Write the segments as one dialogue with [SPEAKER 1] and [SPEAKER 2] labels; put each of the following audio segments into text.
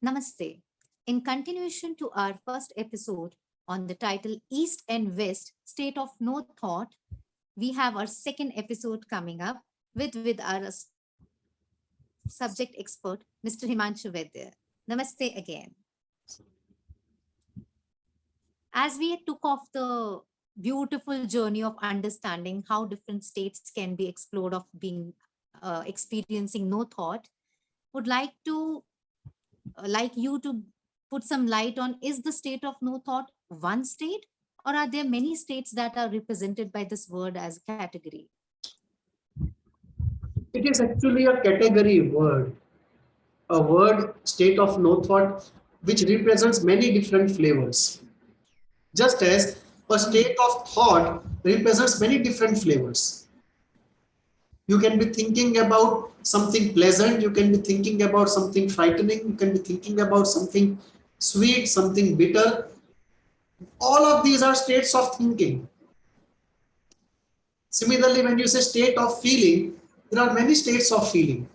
[SPEAKER 1] Namaste. In continuation to our first episode on the title East and West State of No Thought, we have our second episode coming up with our subject expert, Mr. Himanshu Vaidya. Namaste again. As we took off the beautiful journey of understanding how different states can be explored of being experiencing no thought, would like you to put some light on, is the state of no thought one state, or are there many states that are represented by this word as a category?
[SPEAKER 2] It is actually a category word, a word state of no thought, which represents many different flavors. Just as a state of thought represents many different flavors. You can be thinking about something pleasant, you can be thinking about something frightening, you can be thinking about something sweet, something bitter. All of these are states of thinking. Similarly, when you say state of feeling, there are many states of feeling.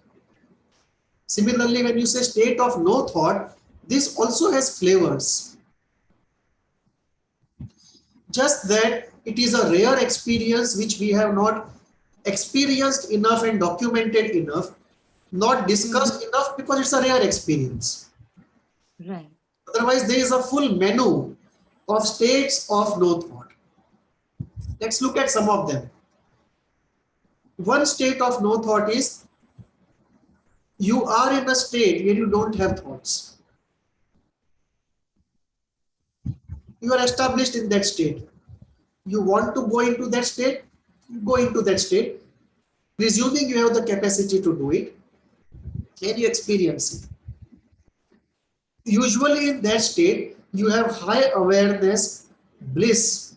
[SPEAKER 2] Similarly, when you say state of no thought, this also has flavors. Just that it is a rare experience which we have not experienced enough and documented enough, not discussed enough, because it's a rare experience.
[SPEAKER 1] Right.
[SPEAKER 2] Otherwise, there is a full menu of states of no thought. Let's look at some of them. One state of no thought is you are in a state where you don't have thoughts. You are established in that state. You want to go into that state, go into that state, presuming you have the capacity to do it, and you experience it. Usually in that state, you have high awareness, bliss.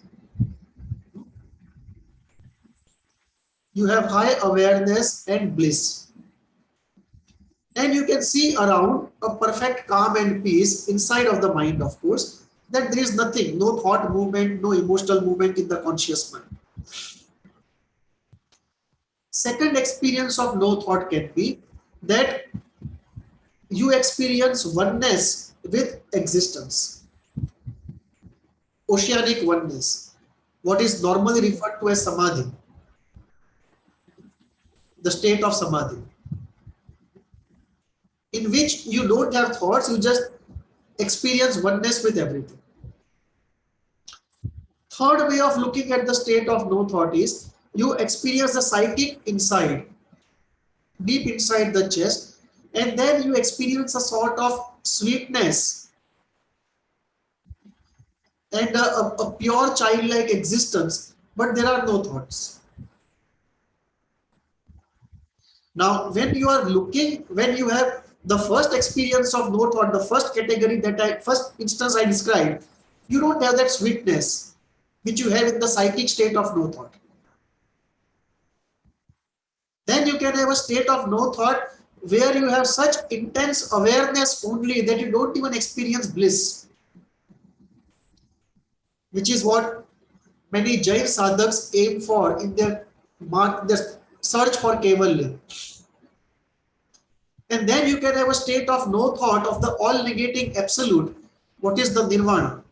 [SPEAKER 2] You have high awareness and bliss. And you can see around a perfect calm and peace inside of the mind, of course, that there is nothing, no thought movement, no emotional movement in the conscious mind. Second experience of no thought can be that you experience oneness with existence. Oceanic oneness, what is normally referred to as samadhi, the state of samadhi, in which you don't have thoughts, you just experience oneness with everything. Third way of looking at the state of no thought is you experience the psychic inside, deep inside the chest, and then you experience a sort of sweetness and a pure childlike existence, but there are no thoughts. Now, when you are looking, when you have the first experience of no thought, the first category first instance I described, you don't have that sweetness which you have in the psychic state of no thought. Then you can have a state of no thought where you have such intense awareness only that you don't even experience bliss, which is what many Jain sadhaks aim for in their search for Kaivalya. And then you can have a state of no thought of the all negating absolute, what is the nirvana.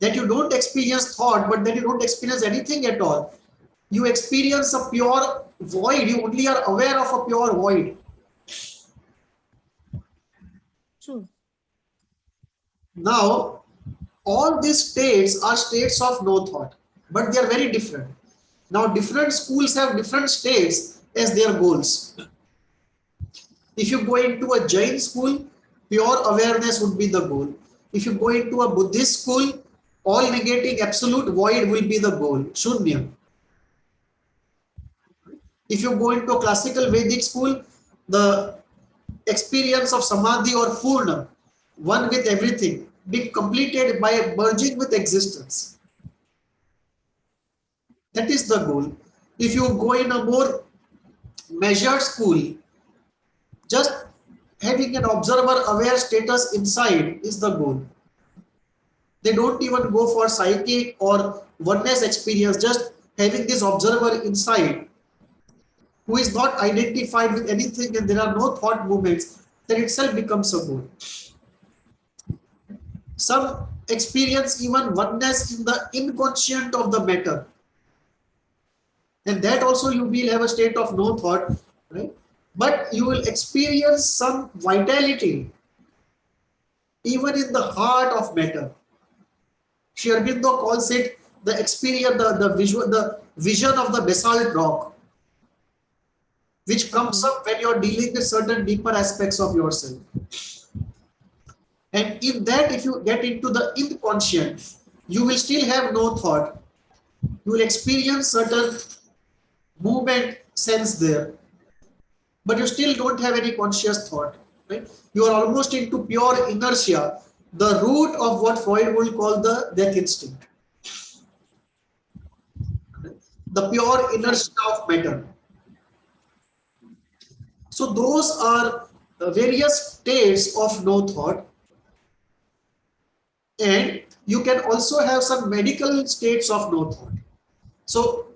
[SPEAKER 2] That you don't experience thought, but then you don't experience anything at all. You experience a pure void, you only are aware of a pure void.
[SPEAKER 1] True.
[SPEAKER 2] Now, all these states are states of no thought, but they are very different. Now, different schools have different states as their goals. If you go into a Jain school, pure awareness would be the goal. If you go into a Buddhist school, all negating absolute void will be the goal, Shunya. If you go into a classical Vedic school, the experience of Samadhi or Purna, one with everything, being completed by merging with existence. That is the goal. If you go in a more measured school, just having an observer aware status inside is the goal. They don't even go for psychic or oneness experience, just having this observer inside who is not identified with anything and there are no thought movements, that itself becomes a goal. Some experience even oneness in the inconscient of the matter. And that also you will have a state of no thought, right? But you will experience some vitality even in the heart of matter. Sri Aurobindo calls it the experience, the vision of the basalt rock, which comes up when you're dealing with certain deeper aspects of yourself. And in that, if you get into the inconscient, you will still have no thought. You will experience certain movement sense there, but you still don't have any conscious thought, right? You are almost into pure inertia, the root of what Freud will call the death instinct, the pure inertia of matter. So those are various states of no thought. And you can also have some medical states of no thought. So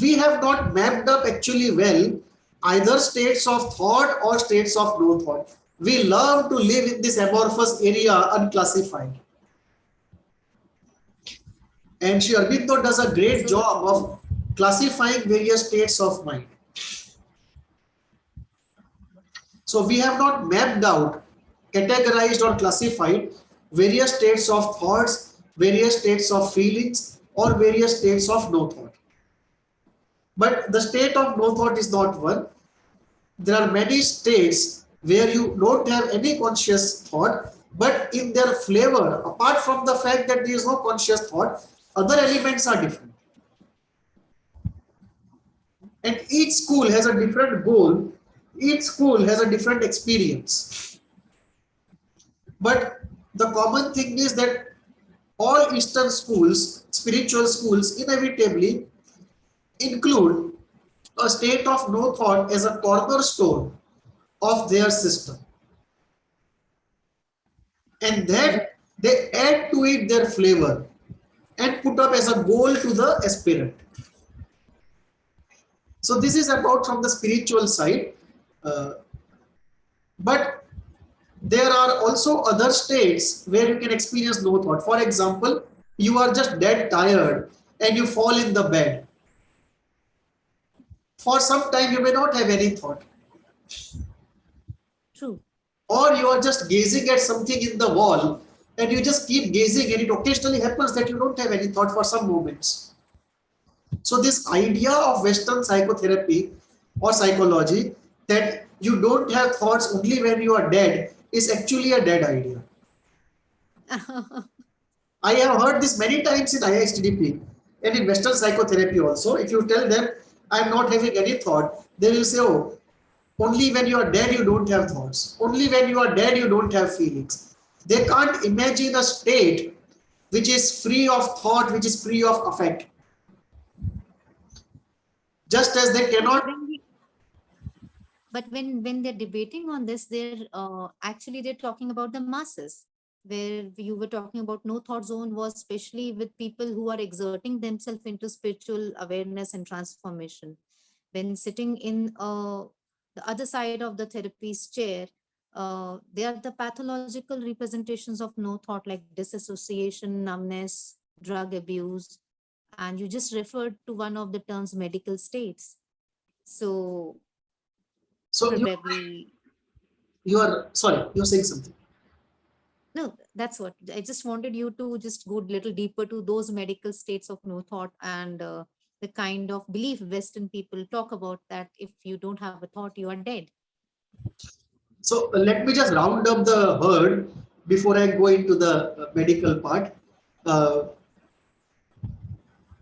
[SPEAKER 2] we have not mapped up actually well either states of thought or states of no thought. We love to live in this amorphous area unclassified. And Sri Aurobindo does a great job of classifying various states of mind. So we have not mapped out, categorized or classified various states of thoughts, various states of feelings, or various states of no thought. But the state of no thought is not one. There are many states where you don't have any conscious thought, but in their flavor, apart from the fact that there is no conscious thought, other elements are different. And each school has a different goal, each school has a different experience. But the common thing is that all Eastern schools, spiritual schools, inevitably include a state of no thought as a cornerstone of their system. And then they add to it their flavor and put up as a goal to the aspirant. So this is about from the spiritual side. But there are also other states where you can experience no thought. For example, you are just dead tired and you fall in the bed. For some time, you may not have any thought.
[SPEAKER 1] True.
[SPEAKER 2] Or you are just gazing at something in the wall and you just keep gazing, and it occasionally happens that you don't have any thought for some moments. So this idea of Western psychotherapy or psychology that you don't have thoughts only when you are dead is actually a dead idea. I have heard this many times in IISTDP and in Western psychotherapy also. If you tell them, I am not having any thought, they will say, oh, only when you are dead you don't have thoughts. Only when you are dead you don't have feelings. They can't imagine a state which is free of thought, which is free of affect. Just as they cannot.
[SPEAKER 1] But when they're debating on this, they're talking about the masses, where you were talking about no thought zone was especially with people who are exerting themselves into spiritual awareness and transformation. When sitting in the other side of the therapist's chair, they are the pathological representations of no thought, like disassociation, numbness, drug abuse, and you just referred to one of the terms, medical states. So probably
[SPEAKER 2] you are sorry, you're saying something.
[SPEAKER 1] No, that's what I just wanted you to just go a little deeper to those medical states of no thought and the kind of belief Western people talk about, that if you don't have a thought, you are dead.
[SPEAKER 2] So let me just round up the herd before I go into the medical part.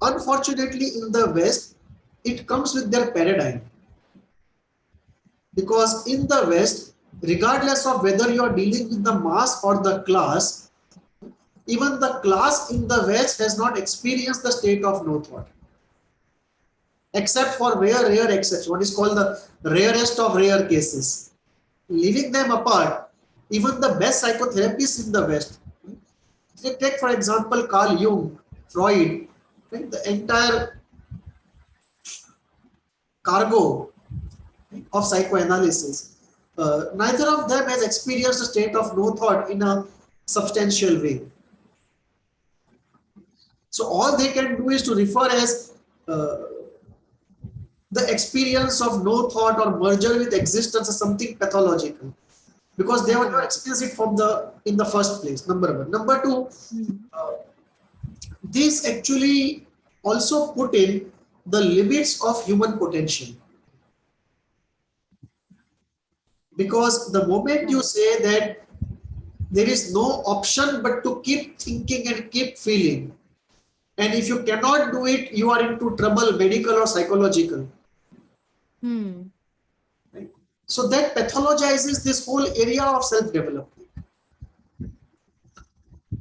[SPEAKER 2] Unfortunately, in the West, it comes with their paradigm. Because in the West, regardless of whether you are dealing with the mass or the class, even the class in the West has not experienced the state of no thought. Except for rare exceptions, what is called the rarest of rare cases. Leaving them apart, even the best psychotherapists in the West, take for example Carl Jung, Freud, right? The entire cargo of psychoanalysis, neither of them has experienced a state of no thought in a substantial way. So all they can do is to refer as the experience of no thought or merger with existence as something pathological, because they were not experienced it from in the first place. Number one. Number two, this actually also put in the limits of human potential. Because the moment you say that there is no option but to keep thinking and keep feeling, and if you cannot do it, you are into trouble, medical or psychological. Right? So that pathologizes this whole area of self-development.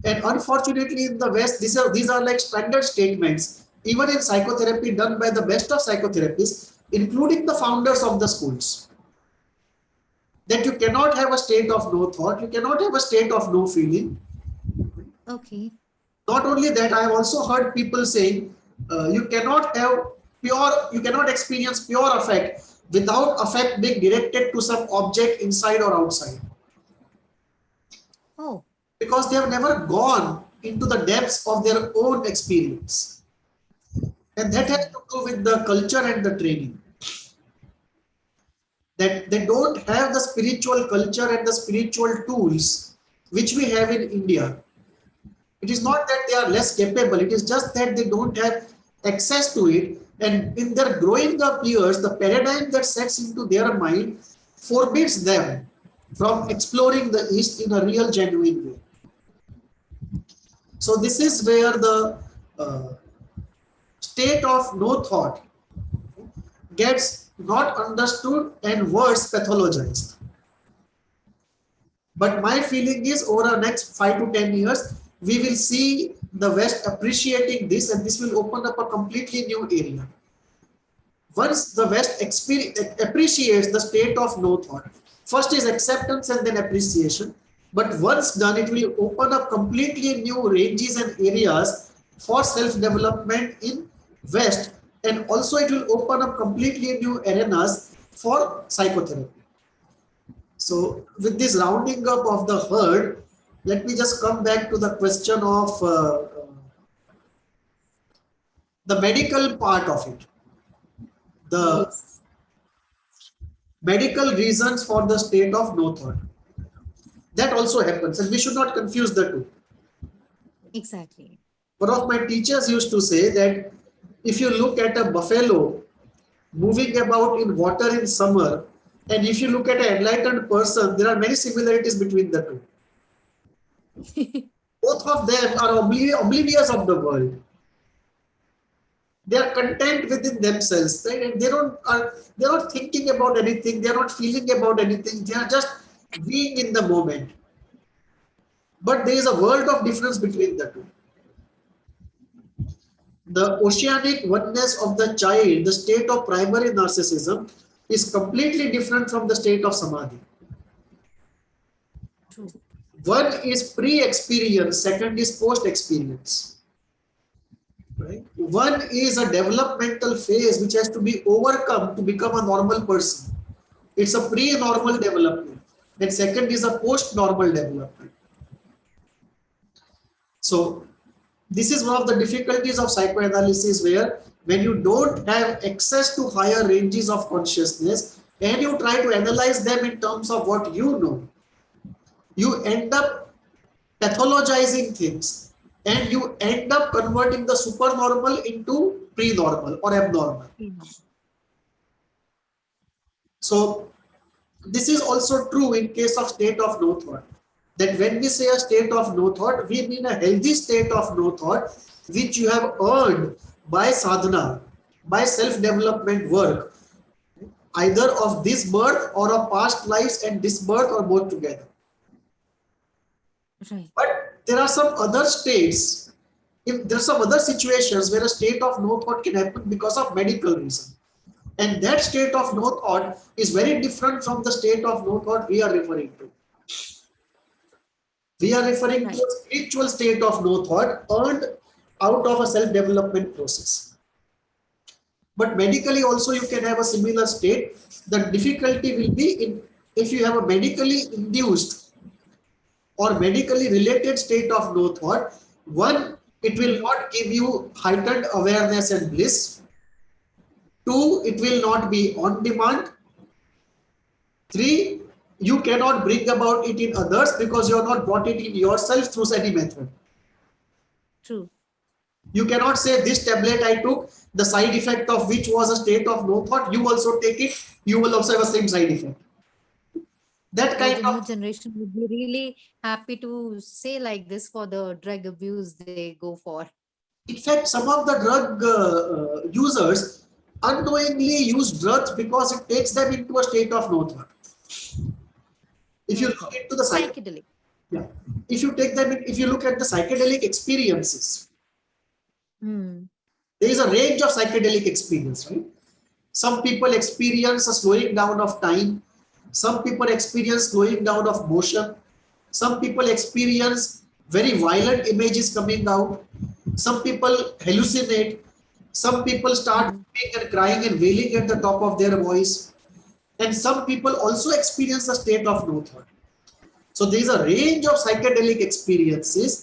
[SPEAKER 2] And unfortunately, in the West, these are like standard statements, even in psychotherapy done by the best of psychotherapists, including the founders of the schools, that you cannot have a state of no thought, you cannot have a state of no feeling.
[SPEAKER 1] Okay.
[SPEAKER 2] Not only that, I have also heard people saying you cannot experience pure affect without affect being directed to some object inside or outside.
[SPEAKER 1] Oh.
[SPEAKER 2] Because they have never gone into the depths of their own experience. And that has to do with the culture and the training. That they don't have the spiritual culture and the spiritual tools which we have in India. It is not that they are less capable, it is just that they don't have access to it. And in their growing up years, the paradigm that sets into their mind forbids them from exploring the East in a real, genuine way. So this is where the state of no thought gets not understood and worse, pathologized. But my feeling is over the next 5 to 10 years, we will see the West appreciating this, and this will open up a completely new area. Once the West appreciates the state of no thought, first is acceptance and then appreciation. But once done, it will open up completely new ranges and areas for self-development in West, and also it will open up completely new arenas for psychotherapy. So with this rounding up of the herd, let me just come back to the question of the medical part of it. The medical reasons for the state of no thought. That also happens, and we should not confuse the two.
[SPEAKER 1] Exactly.
[SPEAKER 2] One of my teachers used to say that if you look at a buffalo moving about in water in summer, and if you look at an enlightened person, there are many similarities between the two. Both of them are oblivious of the world. They are content within themselves, right? And they're not thinking about anything, they're not feeling about anything, they are just being in the moment. But there is a world of difference between the two. The oceanic oneness of the child, the state of primary narcissism, is completely different from the state of samadhi.
[SPEAKER 1] True.
[SPEAKER 2] One is pre-experience, second is post-experience. Right? One is a developmental phase which has to be overcome to become a normal person. It's a pre-normal development. And second is a post-normal development. So this is one of the difficulties of psychoanalysis, where when you don't have access to higher ranges of consciousness and you try to analyze them in terms of what you know, you end up pathologizing things and you end up converting the supernormal into pre-normal or abnormal. So this is also true in case of state of no thought. That when we say a state of no thought, we mean a healthy state of no thought, which you have earned by sadhana, by self-development work, either of this birth or of past lives and this birth or both together.
[SPEAKER 1] Right.
[SPEAKER 2] But there are some other states, there are some other situations where a state of no thought can happen because of medical reason. And that state of no thought is very different from the state of no thought we are referring to. We are referring to a spiritual state of no thought earned out of a self-development process. But medically also you can have a similar state. The difficulty will be in if you have a medically induced or medically related state of no thought. One, it will not give you heightened awareness and bliss. Two, it will not be on demand. Three, you cannot bring about it in others because you have not brought it in yourself through any method.
[SPEAKER 1] True.
[SPEAKER 2] You cannot say this tablet I took, the side effect of which was a state of no thought, you also take it, you will also have the same side effect. That
[SPEAKER 1] Oh,
[SPEAKER 2] kind
[SPEAKER 1] the new
[SPEAKER 2] of,
[SPEAKER 1] generation would be really happy to say like this for the drug abuse they go for.
[SPEAKER 2] in fact, some of the drug users unknowingly use drugs because it takes them into a state of no thought. If you
[SPEAKER 1] No
[SPEAKER 2] look
[SPEAKER 1] thought.
[SPEAKER 2] into the
[SPEAKER 1] Psychedelic.
[SPEAKER 2] yeah, if you take them, if you look at the psychedelic experiences,
[SPEAKER 1] Hmm.
[SPEAKER 2] there is a range of psychedelic experience, right? Some people experience a slowing down of time. Some people experience slowing down of motion. Some people experience very violent images coming out. Some people hallucinate. Some people start
[SPEAKER 1] Hmm.
[SPEAKER 2] weeping and crying and wailing at the top of their voice. And some people also experience a state of no thought. So there is a range of psychedelic experiences.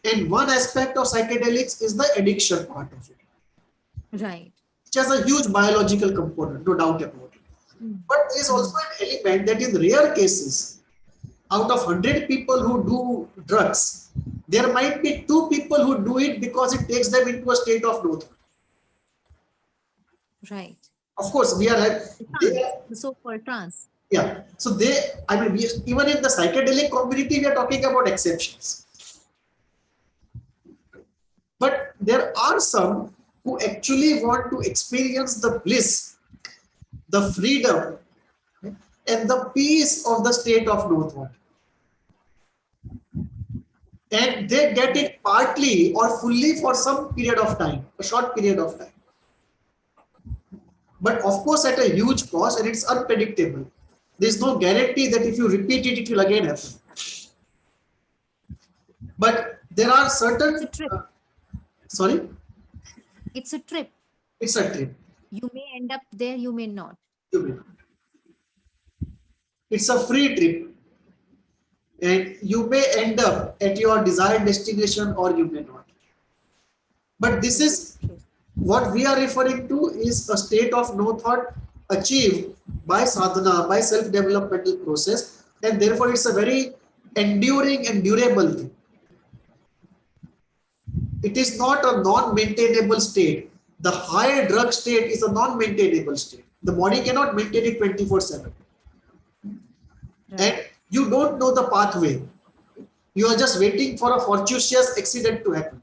[SPEAKER 2] And one aspect of psychedelics is the addiction part of it,
[SPEAKER 1] Right.
[SPEAKER 2] which has a huge biological component, no doubt about it.
[SPEAKER 1] Hmm.
[SPEAKER 2] But there is
[SPEAKER 1] Hmm.
[SPEAKER 2] also an element that in rare cases, out of 100 people who do drugs, there might be 2 people who do it because it takes them into a state of no thought.
[SPEAKER 1] Right.
[SPEAKER 2] Of course, we are,
[SPEAKER 1] The
[SPEAKER 2] they
[SPEAKER 1] trance.
[SPEAKER 2] are,
[SPEAKER 1] The so-called trance.
[SPEAKER 2] yeah. So they, I mean, we, even in the psychedelic community, we are talking about exceptions. But there are some who actually want to experience the bliss, the freedom, and the peace of the state of no thought. And they get
[SPEAKER 1] Right.
[SPEAKER 2] it partly or fully for some period of time, a short period of time. But of course, at a huge cost, and it's unpredictable. There's no guarantee that if you repeat it, it will again happen. But there are
[SPEAKER 1] It's a
[SPEAKER 2] certain,
[SPEAKER 1] trip.
[SPEAKER 2] sorry,
[SPEAKER 1] It's a trip.
[SPEAKER 2] it's a trip.
[SPEAKER 1] You may end up there, you may not.
[SPEAKER 2] It's a free trip, and you may end up at your desired destination or you may not. But this
[SPEAKER 1] True.
[SPEAKER 2] is
[SPEAKER 1] True.
[SPEAKER 2] what we are referring to is a state of no thought achieved by sadhana, by self-developmental process, and therefore it's a very enduring and durable thing. It is not a non-maintainable state. The high drug state is a non-maintainable state. The body cannot maintain it 24/7.
[SPEAKER 1] Right.
[SPEAKER 2] And you don't know the pathway. You are just waiting for a fortuitous accident to happen.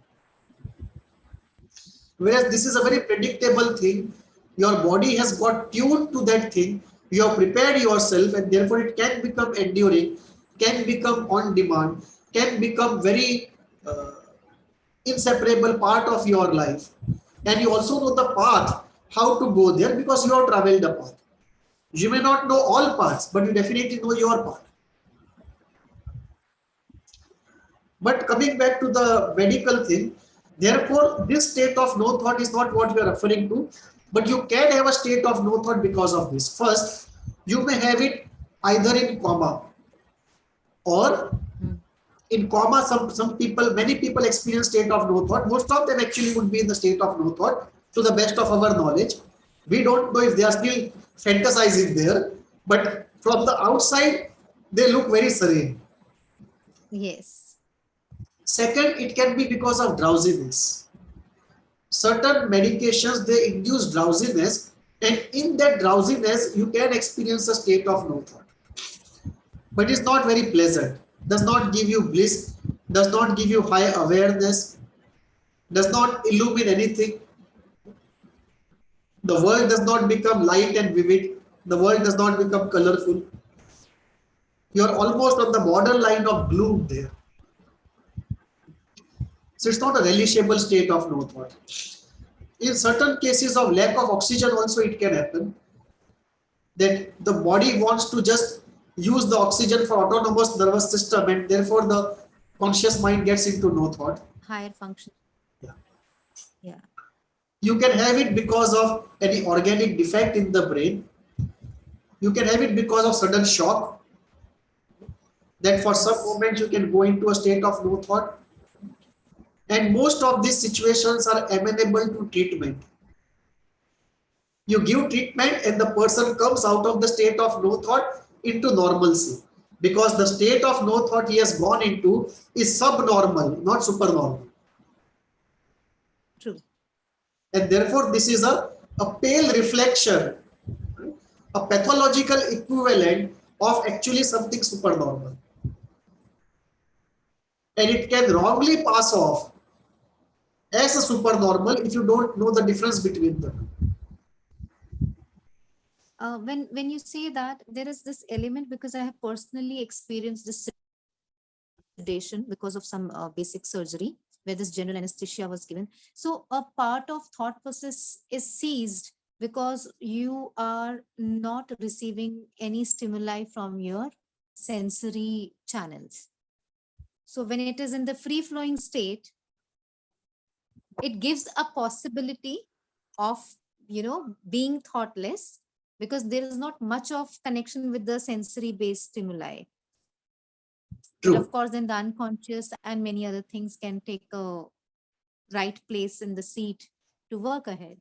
[SPEAKER 2] Whereas this is a very predictable thing. Your body has got tuned to that thing. You have prepared yourself, and therefore it can become enduring, can become on demand, can become very inseparable part of your life. And you also know the path, how to go there because you have traveled the path. You may not know all paths, but you definitely know your path. But coming back to the medical thing, therefore, this state of no thought is not what we are referring to, but you can have a state of no thought because of this. First, you may have it either in coma or
[SPEAKER 1] Hmm.
[SPEAKER 2] in coma. Some people, many people experience state of no thought. Most of them actually would be in the state of no thought to the best of our knowledge. We don't know if they are still fantasizing there, but from the outside, they look very serene.
[SPEAKER 1] Yes.
[SPEAKER 2] Second, it can be because of drowsiness. Certain medications, they induce drowsiness, and in that drowsiness you can experience a state of no thought, but it's not very pleasant, does not give you bliss, does not give you high awareness, does not illumine anything. The world does not become light and vivid, the world does not become colorful. You're almost on the borderline of gloom there. So it's not a relishable state of no thought. In certain cases of lack of oxygen also it can happen, that the body wants to just use the oxygen for autonomous nervous system, and therefore the conscious mind gets into no thought.
[SPEAKER 1] Higher function.
[SPEAKER 2] Yeah.
[SPEAKER 1] Yeah.
[SPEAKER 2] You can have it because of any organic defect in the brain. You can have it because of sudden shock, that for some
[SPEAKER 1] Yes.
[SPEAKER 2] moment you can go into a state of no thought. And most of these situations are amenable to treatment. You give treatment and the person comes out of the state of no thought into normalcy, because the state of no thought he has gone into is subnormal, not supernormal.
[SPEAKER 1] True.
[SPEAKER 2] And therefore this is a pale reflection, a pathological equivalent of actually something supernormal. And it can wrongly pass off as a supernormal if you don't know the difference between them.
[SPEAKER 1] When you say that, there is this element, because I have personally experienced this sedation because of some basic surgery where this general anesthesia was given. So a part of thought process is seized because you are not receiving any stimuli from your sensory channels. So when it is in the free flowing state, it gives a possibility of, being thoughtless, because there is not much of connection with the sensory based stimuli. But of
[SPEAKER 2] True.
[SPEAKER 1] course, then the unconscious and many other things can take a right place in the seat to work ahead.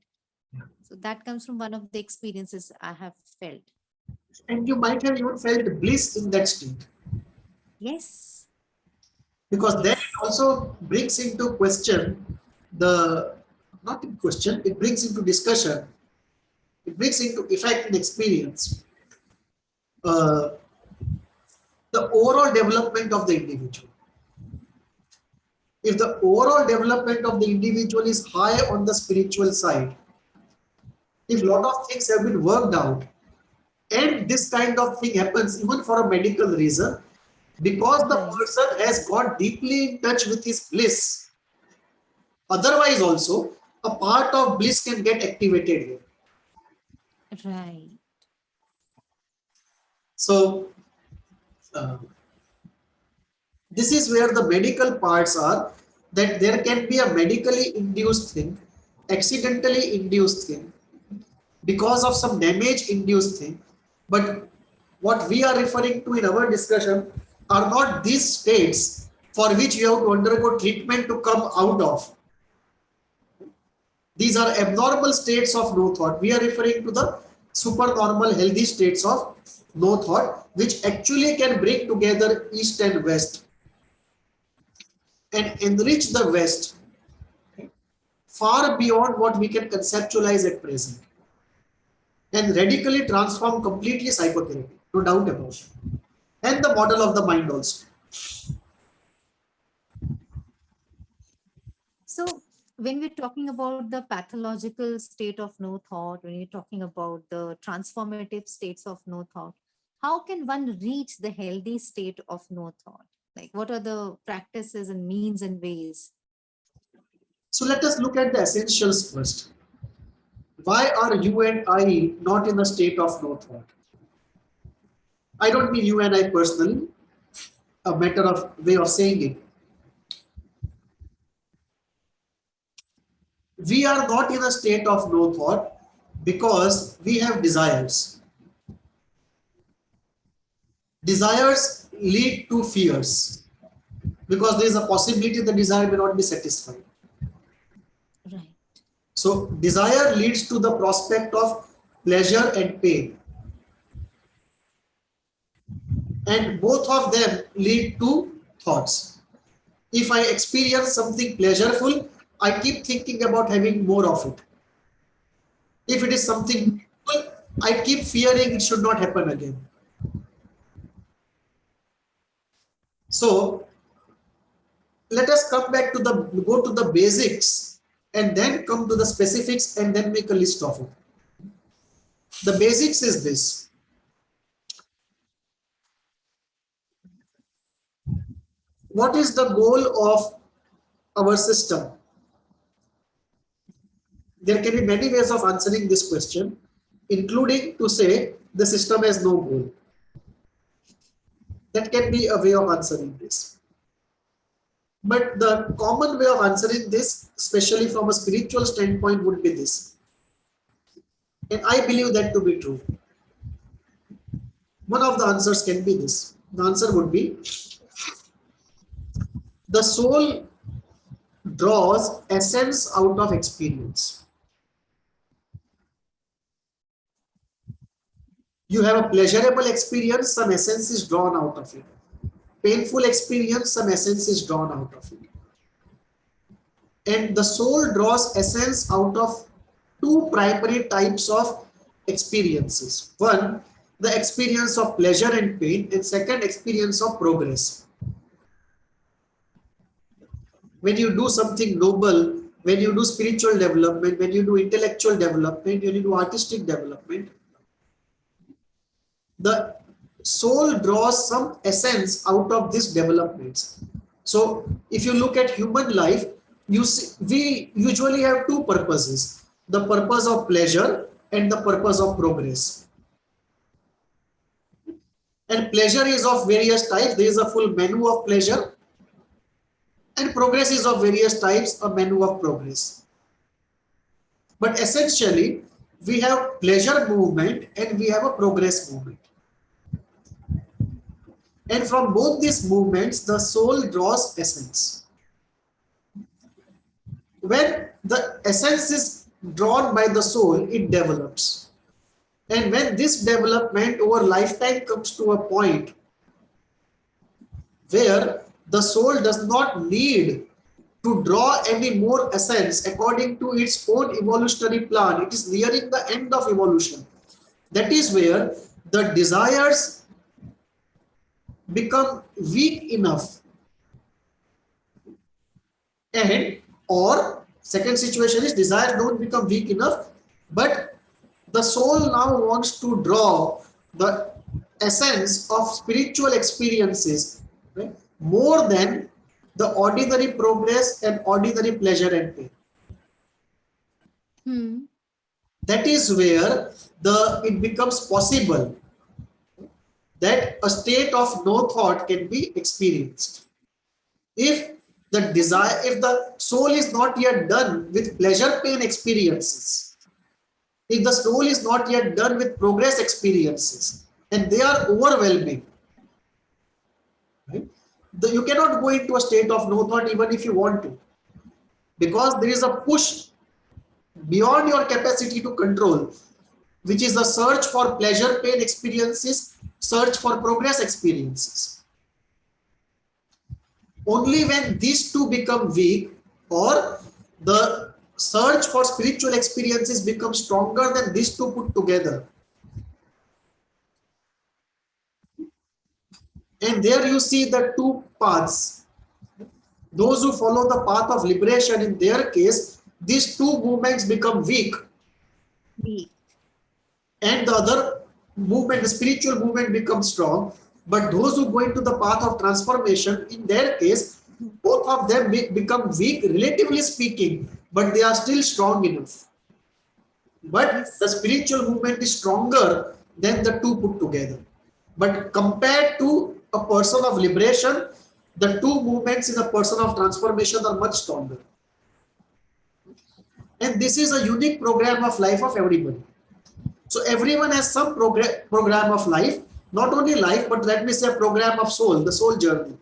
[SPEAKER 1] So that comes from one of the experiences I have felt.
[SPEAKER 2] And you might have even felt bliss in that state,
[SPEAKER 1] Yes.
[SPEAKER 2] because then it
[SPEAKER 1] Yes.
[SPEAKER 2] also brings into question the, not in question, it brings into discussion, it brings into effect and experience uh, the overall development of the individual. If the overall development of the individual is high on the spiritual side, if a lot of things have been worked out, and this kind of thing happens even for a medical reason, because the
[SPEAKER 1] Right.
[SPEAKER 2] person has got deeply in touch with his bliss. Otherwise also, a part of bliss can get activated here.
[SPEAKER 1] Right.
[SPEAKER 2] So, uh, this is where the medical parts are, that there can be a medically induced thing, accidentally induced thing, because of some damage induced thing. But what we are referring to in our discussion are not these states for which you have to undergo treatment to come out of. These are abnormal states of no thought. We are referring to the supernormal healthy states of no thought, which actually can bring together East and West and enrich the West far beyond what we can conceptualize at present, and radically transform completely psychotherapy, no doubt about it, and the model of the mind also.
[SPEAKER 1] So when we're talking about the pathological state of no thought, when you're talking about the transformative states of no thought, how can one reach the healthy state of no thought? Like, what are the practices and means and ways?
[SPEAKER 2] So let us look at the essentials first. Why are you and I not in a state of no thought? I don't mean you and I personally, a matter of way of saying it. We are not in a state of no thought because we have desires. Desires lead to fears because there is a possibility the desire may not be satisfied.
[SPEAKER 1] Right.
[SPEAKER 2] So desire leads to the prospect of pleasure and pain, and both of them lead to thoughts. If I experience something pleasureful, I keep thinking about having more of it. If it is something painful, I keep fearing it should not happen again. So let us come back to the, go to the basics and then come to the specifics and then make a list of it. The basics is this: what is the goal of our system? There can be many ways of answering this question, including to say the system has no goal. That can be a way of answering this. But the common way of answering this, especially from a spiritual standpoint, would be this. And I believe that to be true. One of the answers can be this. The answer would be the soul draws essence out of experience. You have a pleasurable experience, some essence is drawn out of it. Painful experience, some essence is drawn out of it. And the soul draws essence out of two primary types of experiences. One, the experience of pleasure and pain, and second, experience of progress. When you do something noble, when you do spiritual development, when you do intellectual development, when you do artistic development, the soul draws some essence out of these developments. So if you look at human life, you see, we usually have two purposes, the purpose of pleasure and the purpose of progress. And pleasure is of various types. There is a full menu of pleasure, and progress is of various types, a menu of progress. But essentially, we have pleasure movement and we have a progress movement. And from both these movements, the soul draws essence. When the essence is drawn by the soul, it develops. And when this development over lifetime comes to a point where the soul does not need to draw any more essence according to its own evolutionary plan, it is nearing the end of evolution. That is where the desires become weak enough, and or second situation is desires don't become weak enough, but the soul now wants to draw the essence of spiritual experiences, right, more than the ordinary progress and ordinary pleasure and pain. That is where it becomes possible that a state of no thought can be experienced. If the soul is not yet done with pleasure pain experiences, if the soul is not yet done with progress experiences, and they are overwhelming, right? You cannot go into a state of no thought even if you want to, because there is a push beyond your capacity to control, which is the search for pleasure pain experiences, search for progress experiences. Only when these two become weak, or the search for spiritual experiences becomes stronger than these two put together, and there you see the two paths. Those who follow the path of liberation, in their case, these two movements become weak. And the other movement, the spiritual movement, becomes strong. But those who go into the path of transformation, in their case, both of them become weak, relatively speaking, but they are still strong enough. But the spiritual movement is stronger than the two put together. But compared to a person of liberation, the two movements in a person of transformation are much stronger. And this is a unique program of life of everybody. So everyone has some program of life, not only life, but let me say a program of soul, the soul journey.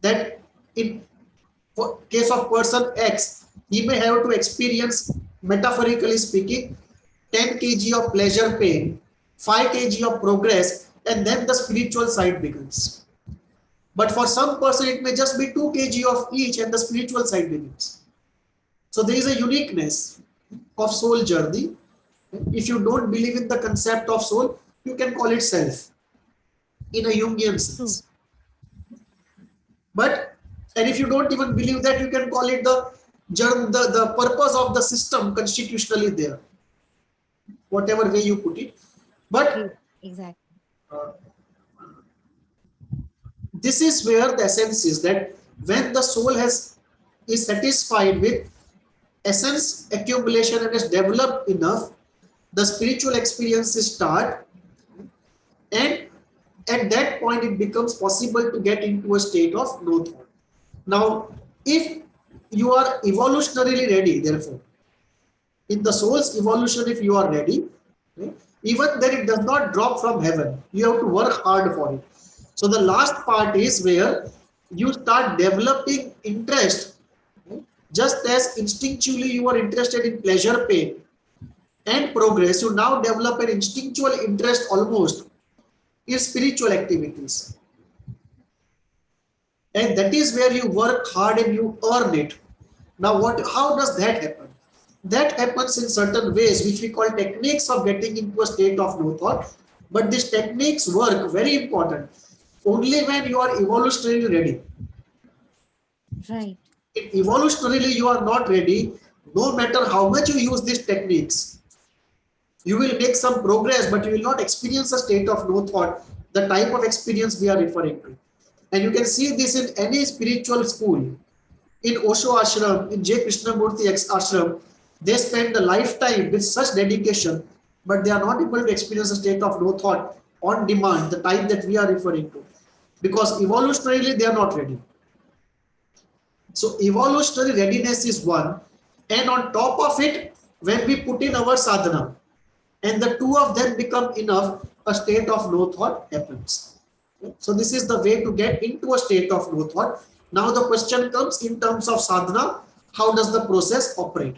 [SPEAKER 2] That in case of person X, he may have to experience, metaphorically speaking, 10 kg of pleasure pain, 5 kg of progress, and then the spiritual side begins. But for some person, it may just be 2 kg of each and the spiritual side begins. So there is a uniqueness of soul journey. If you don't believe in the concept of soul, you can call it self in a Jungian sense. And if you don't even believe that, you can call it the purpose of the system constitutionally there, whatever way you put it. But
[SPEAKER 1] exactly.
[SPEAKER 2] This is where the essence is, that when the soul is satisfied with essence accumulation and is developed enough, the spiritual experiences start, and At that point, it becomes possible to get into a state of no thought. Now, if you are evolutionarily ready, therefore, in the soul's evolution, if you are ready, right, even then it does not drop from heaven. You have to work hard for it. So the last part is where you start developing interest, right? Just as instinctually you are interested in pleasure, pain, and progress, you now develop an instinctual interest almost in spiritual activities. And that is where you work hard and you earn it. Now, how does that happen? That happens in certain ways, which we call techniques of getting into a state of no thought. But these techniques work, very important, only when you are evolutionarily ready.
[SPEAKER 1] Right.
[SPEAKER 2] If evolutionarily you are not ready, no matter how much you use these techniques, you will make some progress, but you will not experience a state of no thought, the type of experience we are referring to. And you can see this in any spiritual school. In Osho ashram, in J. Krishnamurti ashram, they spend a lifetime with such dedication, but they are not able to experience a state of no thought on demand, the type that we are referring to, because evolutionarily they are not ready. So evolutionary readiness is one, and on top of it, when we put in our sadhana, and the two of them become enough, a state of no thought happens. So this is the way to get into a state of no thought. Now the question comes in terms of sadhana, how does the process operate?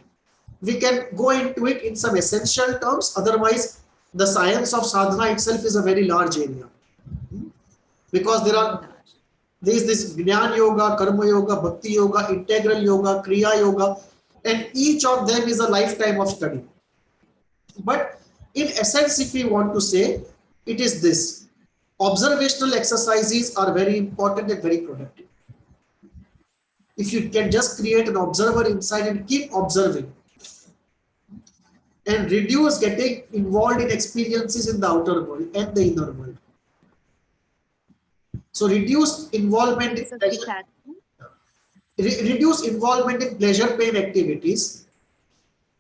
[SPEAKER 2] We can go into it in some essential terms, otherwise the science of sadhana itself is a very large area. Because there is this Jnana Yoga, Karma Yoga, Bhakti Yoga, Integral Yoga, Kriya Yoga, and each of them is a lifetime of study. But in essence, if we want to say, it is this. Observational exercises are very important and very productive. If you can just create an observer inside and keep observing and reduce getting involved in experiences in the outer world and the inner world. So reduce involvement in pleasure, reduce involvement in pleasure pain activities,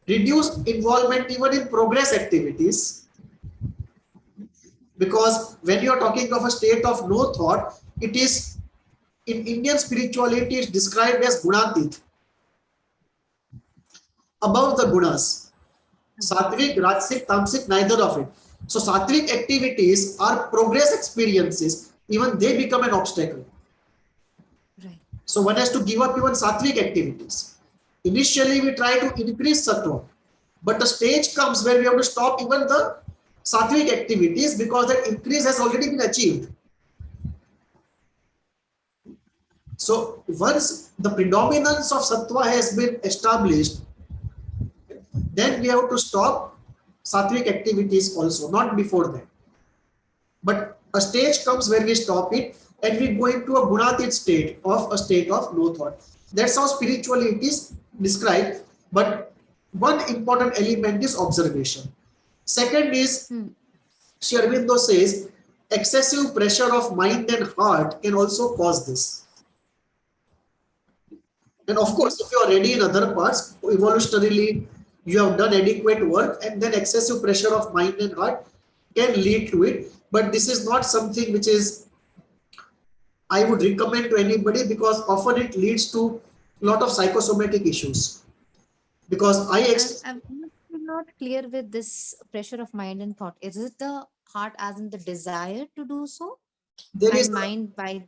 [SPEAKER 2] reduce involvement even in progress activities, because when you are talking of a state of no thought, it is in Indian spirituality is described as gunatit, above the gunas, sattvic, rajasic, tamasic, neither of it. So sattvic activities are progress experiences, even they become an obstacle.
[SPEAKER 1] Right.
[SPEAKER 2] So one has to give up even sattvic activities. Initially we try to increase sattva, but the stage comes where we have to stop even the sattvic activities because that increase has already been achieved. So once the predominance of sattva has been established, then we have to stop sattvic activities also, not before that. But a stage comes where we stop it and we go into a gunatit state of a state of no thought. That's how spirituality is described. But one important element is observation. Second is, Sri Aurobindo says, excessive pressure of mind and heart can also cause this. And of course, if you are ready in other parts, evolutionarily, you have done adequate work, and then excessive pressure of mind and heart can lead to it. But this is not something which is I would recommend to anybody, because often it leads to a lot of psychosomatic issues. Because
[SPEAKER 1] I'm not clear with this pressure of mind and thought. Is it the heart as in the desire to do so,
[SPEAKER 2] there is
[SPEAKER 1] and mind by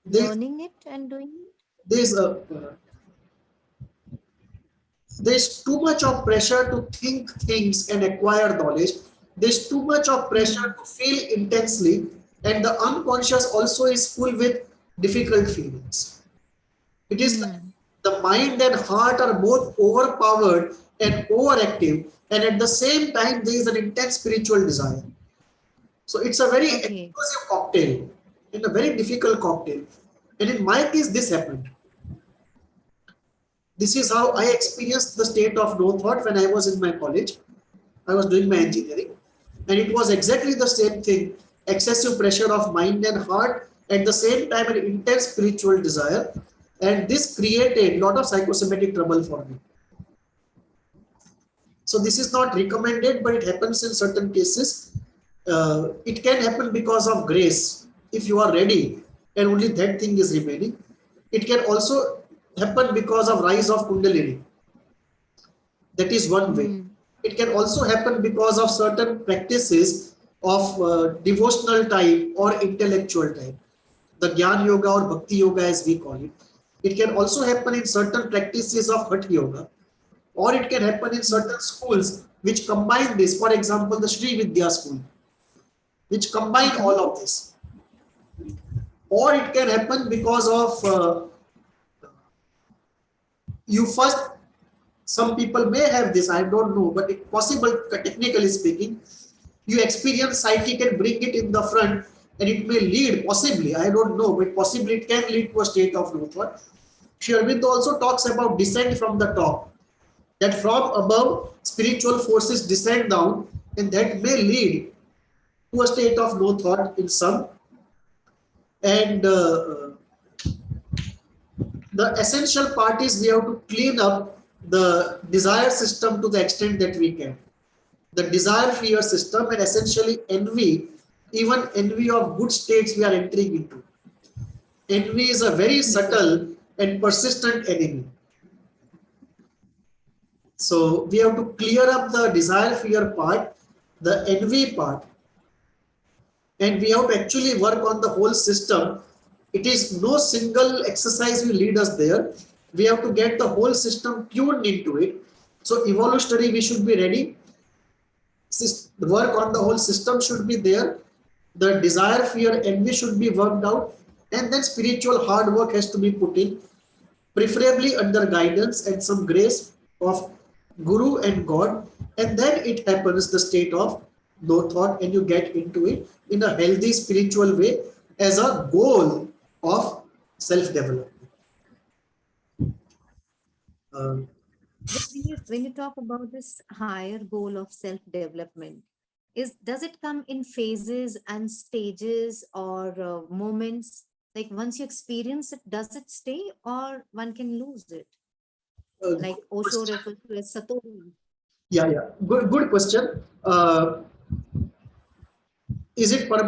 [SPEAKER 2] there,
[SPEAKER 1] learning it and doing it?
[SPEAKER 2] There's too much of pressure to think things and acquire knowledge. There's too much of pressure to feel intensely, and the unconscious also is full with difficult feelings. It is like the mind and heart are both overpowered and overactive, and at the same time there is an intense spiritual desire. So it's a very explosive cocktail and a very difficult cocktail. And in my case, this happened. This is how I experienced the state of no thought when I was in my college. I was doing my engineering, and it was exactly the same thing. Excessive pressure of mind and heart, at the same time an intense spiritual desire, and this created a lot of psychosomatic trouble for me. So this is not recommended, but it happens in certain cases. It can happen because of grace, if you are ready and only that thing is remaining. It can also happen because of rise of kundalini. That is one way.
[SPEAKER 1] Hmm.
[SPEAKER 2] It can also happen because of certain practices of devotional type or intellectual type, the Gyan Yoga or Bhakti Yoga as we call it. It can also happen in certain practices of Hatha Yoga, or it can happen in certain schools which combine this. For example, the Sri Vidya school, which combine
[SPEAKER 1] Mm-hmm.
[SPEAKER 2] all of this. Or it can happen because of you first, some people may have this, I don't know, but it's possible technically speaking. You experience psychic and bring it in the front, and it may lead, possibly, I don't know, but possibly it can lead to a state of no thought. Sri Aurobindo also talks about descent from the top, that from above spiritual forces descend down, and that may lead to a state of no thought in some. And the essential part is we have to clean up the desire system to the extent that we can. The desire fear system, and essentially envy, even envy of good states we are entering into. Envy is a very subtle and persistent enemy. So we have to clear up the desire fear part, the envy part, and we have to actually work on the whole system. It is no single exercise will lead us there. We have to get the whole system tuned into it. So evolutionary, we should be ready. Work on the whole system should be there. The desire, fear, envy should be worked out, and then spiritual hard work has to be put in, preferably under guidance and some grace of Guru and God, and then it happens the state of no thought, and you get into it in a healthy spiritual way as a goal of self-development. Um,
[SPEAKER 1] When you talk about this higher goal of self-development, does it come in phases and stages or moments? Like once you experience it, does it stay or one can lose it? Like
[SPEAKER 2] good
[SPEAKER 1] Osho
[SPEAKER 2] question.
[SPEAKER 1] refers to as Satori.
[SPEAKER 2] Yeah, yeah. Good question. Is it permanent?